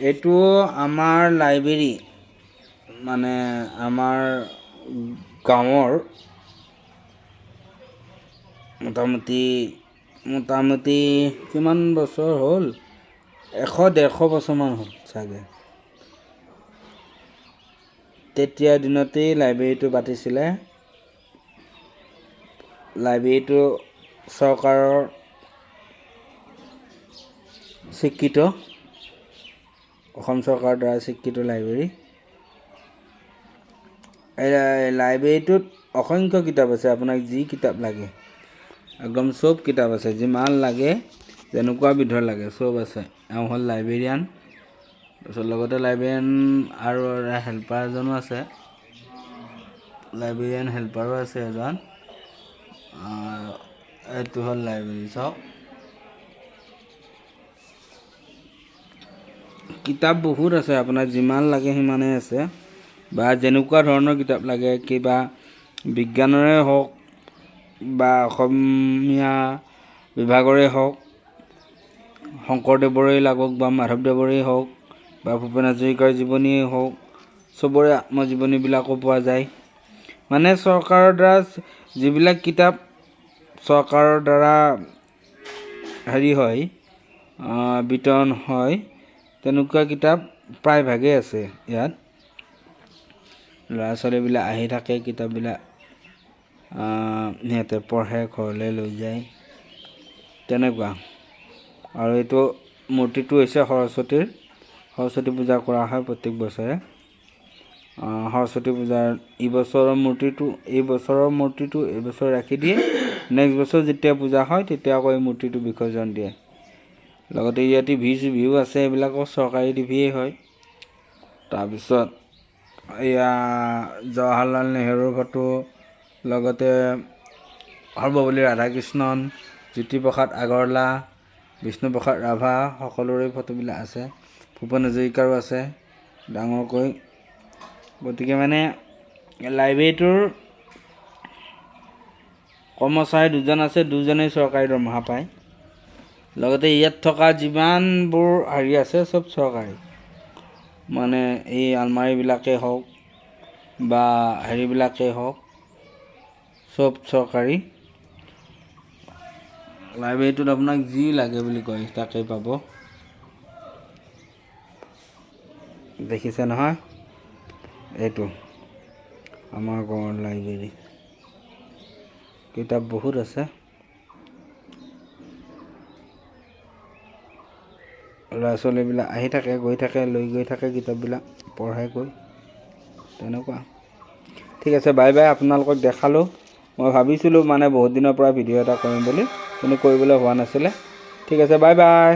এইটো আমাৰ লাইব্ৰেৰী মানে আমাৰ গাঁৱৰ মোটামুটি কিমান বছৰ হ'ল 100-150 বছৰমান হ'ল চাগে। তেতিয়া দিনতেই লাইব্ৰেৰীটো পাতিছিলে। লাইব্ৰেৰীটো চৰকাৰৰ স্বীকৃত, অসম চৰকাৰৰ দ্বাৰা স্বীকৃত লাইব্ৰেৰী। এই লাইব্ৰেৰীটোত অসংখ্য কিতাপ আছে, আপোনাক যি কিতাপ লাগে একদম চব কিতাপ আছে, যিমান লাগে যেনেকুৱা বিধৰ লাগে চব আছে। এওঁ হ'ল লাইব্ৰেৰিয়ান, তাৰপিছত লগতে লাইব্ৰেৰিয়ান আৰু হেল্পাৰ এজনো আছে, লাইব্ৰেৰিয়ান হেল্পাৰো আছে এজন। এইটো হ'ল লাইব্ৰেৰী, চাওক কিতাপ বহুত আছে, আপোনাৰ যিমান লাগে সিমানেই আছে, বা যেনেকুৱা ধৰণৰ কিতাপ লাগে, কিবা বিজ্ঞানৰে হওক বা অসমীয়া বিভাগৰে হওক, শংকৰদেৱৰে লাগক বা মাধৱদেৱৰেই হওক বা ভূপেন হাজৰিকাৰ জীৱনীয়ে হওক, চবৰে আত্মজীৱনীবিলাকো পোৱা যায়। মানে চৰকাৰৰ দ্বাৰা যিবিলাক কিতাপ চৰকাৰৰ দ্বাৰা হয় বিতৰণ হয়, তেনেকুৱা কিতাপ প্ৰায়ভাগেই আছে ইয়াত। ল'ৰা ছোৱালীবিলাক আহি থাকে, কিতাপবিলাক সিহঁতে পঢ়ে, ঘৰলৈ লৈ যায়, তেনেকুৱা। আৰু এইটো মূৰ্তিটো হৈছে সৰস্বতী পূজা কৰা হয় প্ৰত্যেক বছৰে। সৰস্বতী পূজাৰ এইবছৰৰ মূৰ্তিটো এইবছৰ ৰাখি দিয়ে, নেক্সট বছৰ যেতিয়া পূজা হয় তেতিয়া আকৌ এই মূৰ্তিটো বিসৰ্জন দিয়ে। লগতে ইয়াত টিভিও আছে, এইবিলাকো চৰকাৰী টিভিয়েই হয়। তাৰপিছত এয়া জৱাহৰলাল নেহৰুৰ ফটো, লগতে সৰ্বপল্লী ৰাধাকৃষ্ণণ, জ্যোতিপ্ৰসাদ আগৰৱালা, বিষ্ণুপ্ৰসাদ ৰাভা সকলোৰে ফটোবিলাক আছে। ভূপেন হাজৰিকাৰো আছে ডাঙৰকৈ। গতিকে মানে লাইব্ৰেৰীটোৰ কৰ্মচাৰী দুজন আছে, দুজনেই চৰকাৰী দৰমহা পায়। লগতে ইয়াত থকা যিমানবোৰ আছে চব চৰকাৰী, মানে এই আলমাৰীবিলাকেই হওক বা হেৰিবিলাকেই হওক চব চৰকাৰী। লাইব্ৰেৰীটোত আপোনাক যি লাগে বুলি কয় তাকেই পাব। দেখিছে নহয়, এইটো আমাৰ গাঁৱৰ লাইব্ৰেৰী, কিতাপ বহুত আছে। ল'ৰা ছোৱালীবিলাক আহি থাকে, গৈ থাকে, লৈ গৈ থাকে কিতাপবিলাক, পঢ়ে গৈ, তেনেকুৱা। ঠিক আছে, বাই বাই। আপোনালোকক দেখালোঁ। মই ভাবিছিলোঁ মানে বহুত দিনৰ পৰা ভিডিঅ' এটা কৰিম বুলি, কিন্তু কৰিবলৈ হোৱা নাছিলে। ঠিক আছে, বাই বাই।